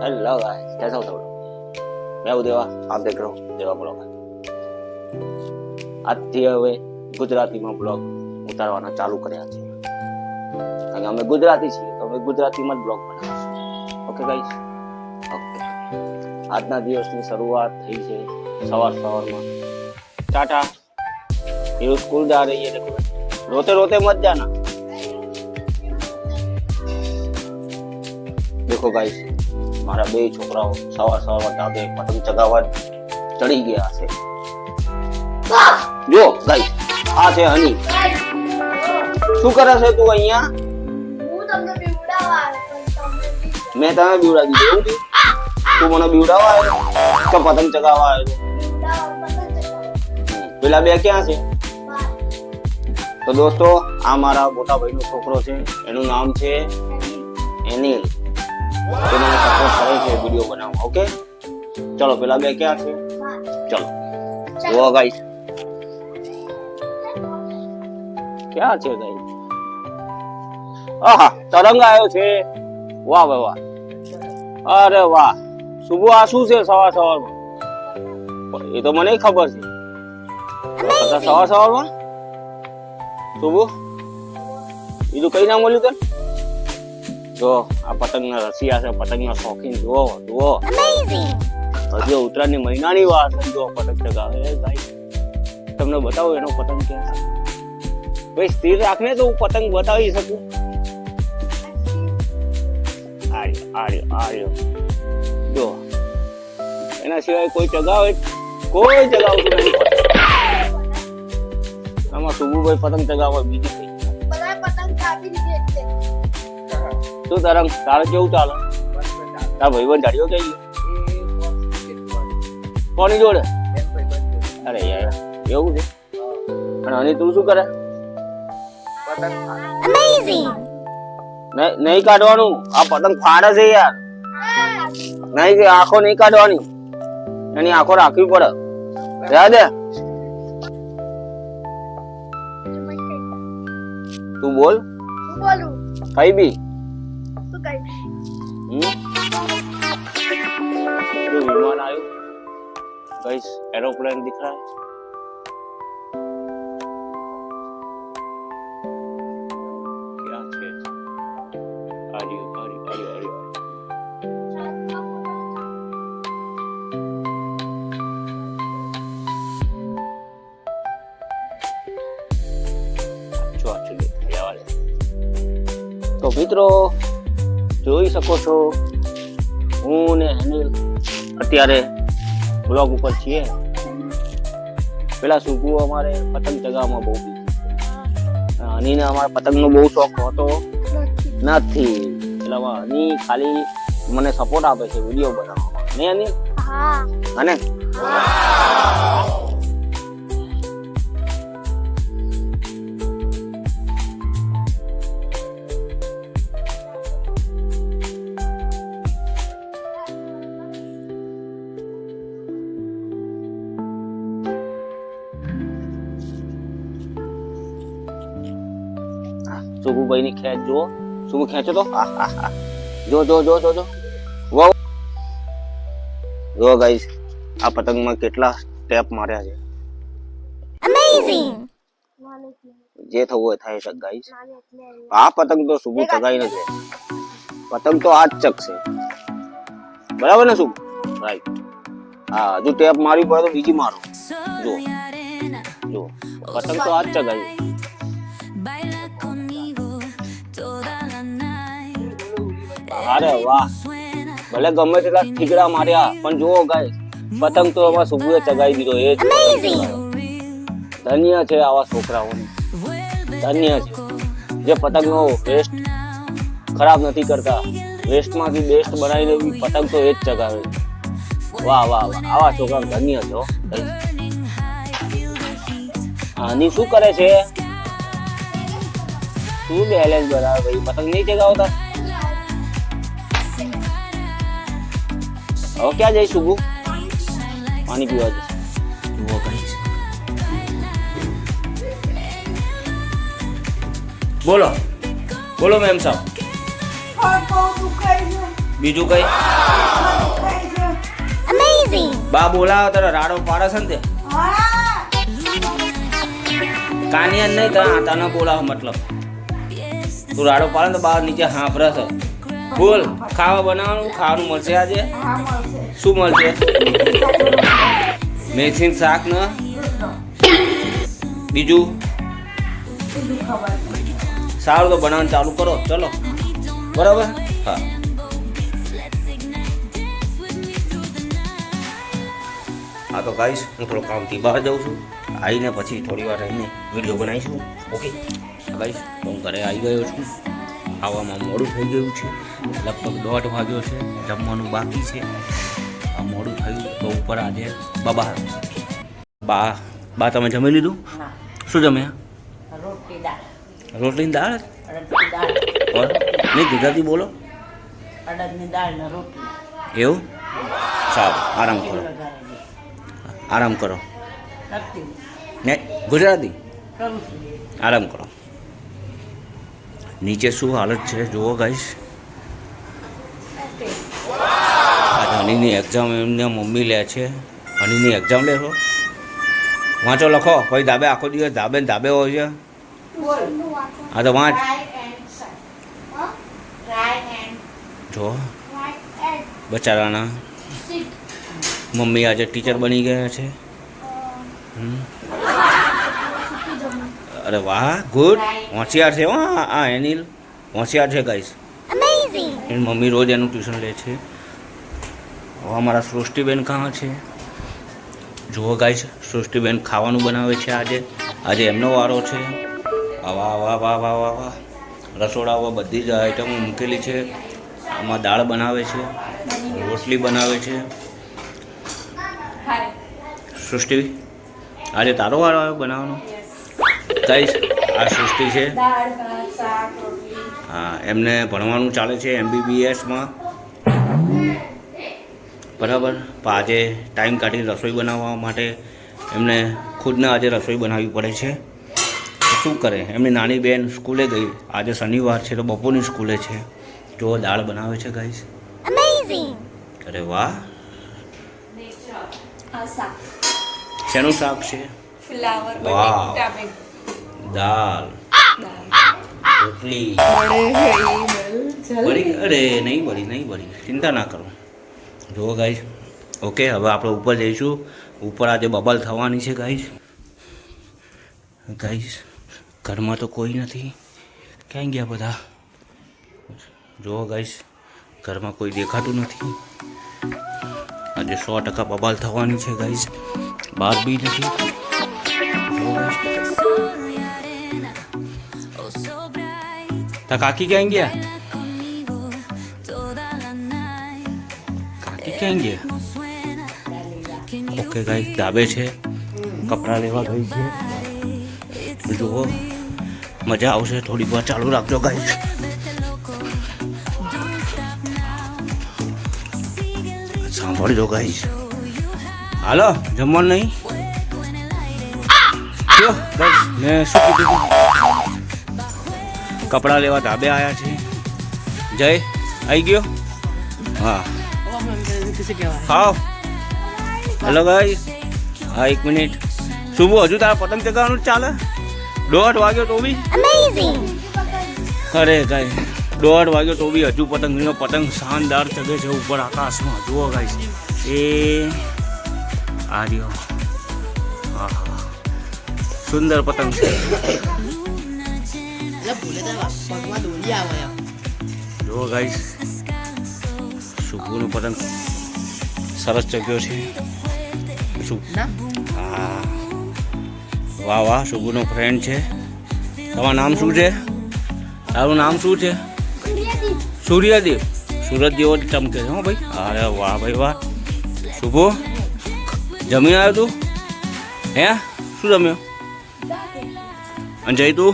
Hello guys, कैसा हो सब लोग? मैं हूं देवा, आप देख रहे हो देवा બ્લોગ. આજથી હવે ગુજરાતીમાં બ્લોગ ઉતારવાના ચાલુ કર્યા છે. કારણ કે અમે ગુજરાતી છીએ તો અમે ગુજરાતીમાં જ બ્લોગ બનાવીશું. Okay guys, okay. આજના દિવસની શરૂઆત થઈ છે સવારમાં. टाटा. ये स्कूल जा रही है, देखो रोते रोते मत जाना. देखो गाइस, મારા બે છોકરાઓ સવારમાં ધાબે પતંગ ચગાવવા ચડી ગયા છે. જો ગાઈસ, આ છે હની. શું કરે છે તું અહીંયા? હું તમને બીવડાવવા આવ્યો. મેં તને બીવડાવી દીધું એવું થયું? તું મને બીવડાવવા આવ્યો કે પતંગ ચગાવવા આવ્યો? પેલા બે ક્યાં છે? તો દોસ્તો, આ મારા મોટા ભાઈનો છોકરો છે, એનું નામ છે એનિલ. તો મને સપોર્ટ કરે છે વિડિયો બનાવવા. ઓકે, ચલો પેલા બે ક્યાં છે? ચલો જો ગાઈસ, ક્યાં છે ગાઈસ? આહા, તરંગ આવ્યો છે. વાહ વાહ વાહ, અરે વાહ. શુભુ, આ શું છે સવારમાં? એ તો મને ખબર છે. સવારમાં શુભુ, બીજું કઈ ના મળ્યું તને? જો આ પતંગના રસિયા છે, પતંગના શોખીન. જુઓ જુઓ, હજી ઉત્તરાયણની મહિનાની વાત છે. જો પતંગ ચગાવે ભાઈ, તમને બતાવું એનો પતંગ ક્યાં છે. ભાઈ સ્થિર રાખને તો હું પતંગ બતાવી શકું. આર્યો જો, એના સિવાય કોઈ ચગાવતું નથી. આમાં શુભુભાઈ પતંગ ચગાવવા બીજી થઈ. બધા પતંગ કાપી દીધી એટલે. શું તરંગ, તારે કેવું ચાલે? તારા ભાઈબંધ જાડ્યો કે કોની જોડે? અરે યાર, એવું છે. અને હની તું શું કરે? નહીં કાઢવાનું, આ પતંગ ફાડે છે યાર. નહીં, આંખો નહીં કાઢવાની, એની આંખો રાખવી પડે. યાદ દે. તું બોલ. શું બોલું? કઈ બી. શું કહી? जो विमान आयो गाइस, एरोप्लेन दिख रहा है. क्या है? आरियो. तो મિત્રો, જોઈ શકો છો હું ને અનિલ અત્યારે બ્લોગ ઉપર છીએ. પેલા શુભુ અમારે પતંગ ચગાવવામાં બહુ બીજી છે. અનીને અમારે પતંગનો બહુ શોખ હોતો નથી. એટલે અની ખાલી મને સપોર્ટ આપે છે વિડીયો બનાવવામાં. ને અનિલ? હા. અને શુભુભાઈ ની ખેંચ જુઓ. શુભુ ખેંચો તો. જો વાહ. જો ગાઈસ, આ પતંગમાં કેટલા સ્ટેપ માર્યા છે. જે થવું હોય થાય છે ગાઈસ. આ પતંગ તો શુભુ ચગાઈ નથી. પતંગ તો આ જ ચકશે. બરાબર ને શુભુ? રાઈટ. હા, હજુ ટેપ મારવી પડે તો બીજી મારો. જો પતંગ તો આ જ ચગાઈ. અરે વાહ, ભલે ગમે તેટલા ઠીકડા માર્યા પણ જુઓ ગાઈસ, પતંગ તો આમાં શુભુએ ચગાવી દીધો. એ ધન્ય છે આવા છોકરાઓને, ધન્ય છે જે પતંગનો વેસ્ટ ખરાબ નથી કરતા. વેસ્ટમાંથી બેસ્ટ બનાવીને પતંગ તો એ જ ચગાવે. વાહ વાહ વાહ, આવા છોકરા ધન્ય છે. આની શું કરે છે? શું બેલેન્સ બનાવે ભાઈ? પતંગ નહીં ચગાવતા? હવે ક્યાં જઈશ શુભુ? પાણી પીવા જઈશ. બોલો મેમ સાહેબ. બીજું કઈ બા બોલાવો તારે રાડો પાડે છે ને તે કાનિયા નહીં તને બોલાવો મતલબ તું રાડો પાડે તો બહાર નીચે હાંભરે છે બોલ ખાવા બનાવવાનું ખાવાનું મળશે આજે શું મળશે મેથીનું શાક ને બીજું સારું તો બનાવવાનું ચાલુ કરો ચલો બરાબર હા હા તો ગાઈશ હું થોડો કામથી બહાર જાઉં છું આવીને પછી થોડી વાર રહીને વિડીયો બનાવીશું ઓકે ગાઈશ હું ઘરે આવી ગયો છું આવવામાં મોડું થઈ ગયું છે લગભગ 1:30 વાગ્યો છે જમવાનું બાકી છે આ મોડું થયું તો ઉપર આજે બા તમે જમી લીધું શું જમ્યા રોટલી દાળ નહીં ગુજરાતી બોલો અડદની દાળ ને રોટલી એવું સારું આરામ કરો કરતી ને ગુજરાતી કરું છું આરામ કરો નીચે શું હાલત છે જુઓ ગાઈશ આ હનીની એક્ઝામ એમને મમ્મી લે છે હનીની એક્ઝામ લેશો વાંચો લખો પછી ધાબે આખો દિવસ ધાબે હોય છે હા તો વાંચ જો બચારાના મમ્મી આજે ટીચર બની ગયા છે અરે વાહ ગુડ હોશિયાર છે હા એનિલ હોશિયાર છે ગાઈસ એની મમ્મી રોજ એનું ટ્યુશન લે છે હવે અમારા સૃષ્ટિબેન કાં છે જુઓ ગાઈસ સૃષ્ટિબેન ખાવાનું બનાવે છે આજે એમનો વારો છે વાહ વાહ વાહ વાહ વાહ વાહ રસોડામાં બધી જ આઈટમો મૂકેલી છે આમાં દાળ બનાવે છે રોટલી બનાવે છે સૃષ્ટિ આજે તારો વારો આવ્યો બનાવવાનો ગાઈસ આ સૃષ્ટિ છે હા એમને ભણવાનું ચાલે છે MBBSમાં બરાબર પણ આજે ટાઈમ કાઢી રસોઈ બનાવવા માટે એમને ખુદને આજે રસોઈ બનાવવી પડે છે શું કરે એમની નાની બેન સ્કૂલે ગઈ આજે શનિવાર છે તો બપોરની સ્કૂલે છે જો દાળ બનાવે છે ગાઈસ અરે વાહ શેનું શાક છે વાહ દાળ રોટલી બળી અરે નહીં બળી ચિંતા ના કરો જુઓ ગાઈસ ઓકે હવે આપણે ઉપર જઈશું ઉપર આજે બબલ થવાની છે ગાઈસ ઘરમાં તો કોઈ નથી ક્યાં ગયા બધા જુઓ ગાઈસ ઘરમાં કોઈ દેખાતું નથી આજે 100% બબાલ થવાની છે ગાઈસ બહાર બી નથી તા કાકી ક્યાં ગયા ઓકે ગાઈસ ધાબે છે કપડાં લેવા ગઈ છે જુઓ મજા આવશે થોડી વાર ચાલુ રાખજો ગાઈસ સાંભળજો ગાઈસ હાલો જમવાનું નહીં જો બસ મેં શું કીધું કપડાં લેવા ધાબે આવ્યા છે જય આવી ગયો હા ખાઓ હેલો ગાઈસ હા 1 મિનિટ શુભ હજુ તારા પતંગ ચગાવવાનું ચાલે 1:30 વાગ્યો તો બી અરે ગાઈસ 1:30 વાગ્યો તો બી હજુ પતંગ શાનદાર ચગે છે ઉપર આકાશમાં જુઓ ગાઈસ એ આ રહ્યો હા સુંદર પતંગ છે જુઓ ગાઈસ શુભનું પતંગ સરસ ચગ્યો છે હા વાહ વાહ શુભનો ફ્રેન્ડ છે તમારું નામ શું છે તારું નામ શું છે સૂર્યદેવ સુરત જેવો જ ચમકે છે હો ભાઈ અરે વાહ ભાઈ વાહ શુભો જમીન આવ્યો તું હે શું જમ્યો અને જઈ તું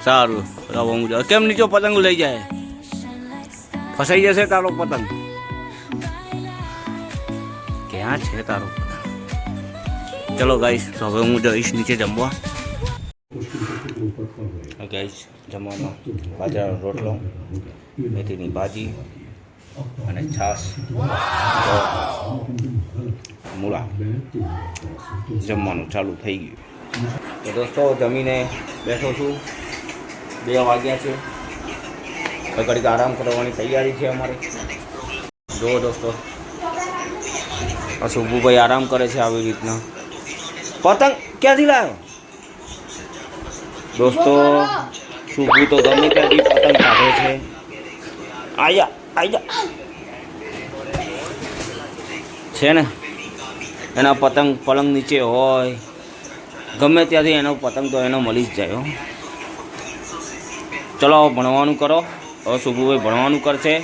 સારું રવા હું જાઉં કેમ નીચો પતંગ લઈ જાય ફસાઈ જશે તારો પતંગ ક્યાં છે તારો પતંગ ચલો ગાઈશ તો હવે હું જઈશ નીચે જમવા ગાઈશ જમવામાં બાજરાનો રોટલો મેથીની ભાજી અને છાશ મૂળા જમવાનું ચાલુ થઈ ગયું. તો દોસ્તો જમીને બેઠો છું. 2 વાગ્યા છે. હવે ઘડીક આરામ કરવાની તૈયારી છે અમારે. જુઓ દોસ્તો, આ શુભુભાઈ આરામ કરે છે આવી રીતના. પતંગ ક્યાંથી લાવ્યો દોસ્તો? શુભુ તો ગમે ત્યાંથી પતંગ કાઢે છે. આયા છે ને, એના પતંગ પલંગ નીચે હોય, ગમે ત્યાંથી એનો પતંગ તો એનો મળી જ જાય. ચલો ભણવાનું કરો. હવે શુભુભાઈ ભણવાનું કરશે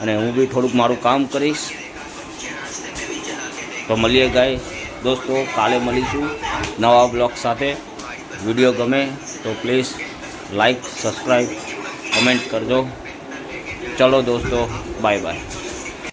અને હું બી થોડુંક મારું કામ કરીશ. તો મળીએ ગાય દોસ્તો, કાલે મળીશું નવા બ્લોગ સાથે. વિડીયો ગમે તો પ્લીઝ લાઈક, સબસ્ક્રાઈબ, કમેન્ટ કરજો. ચલો દોસ્તો, બાય બાય.